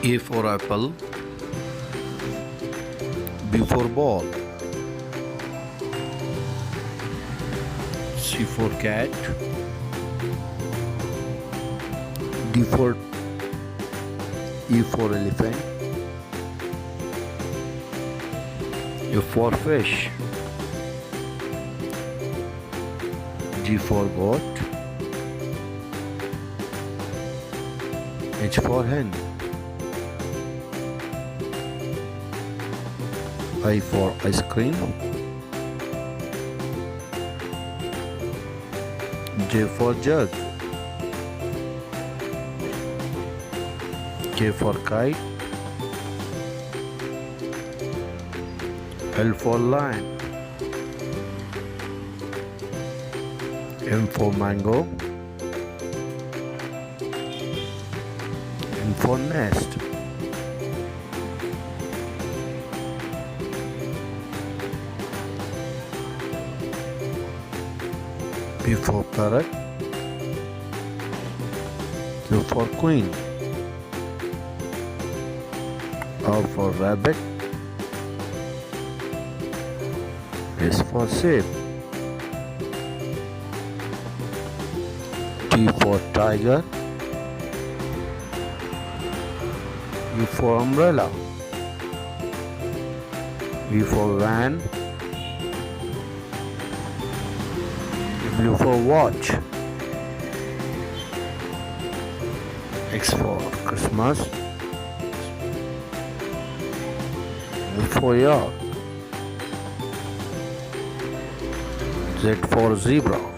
A for apple, B for ball, C for cat, D for E for elephant, F for fish, G for goat, H for hen, I for ice cream, J for jug, K for kite, L for lion, M for mango, N for nest, P for parrot, Q for queen, R for rabbit, S for sheep, T for tiger, U for umbrella, V for van, W for watch, X for Christmas, Y for yak, Z for zebra.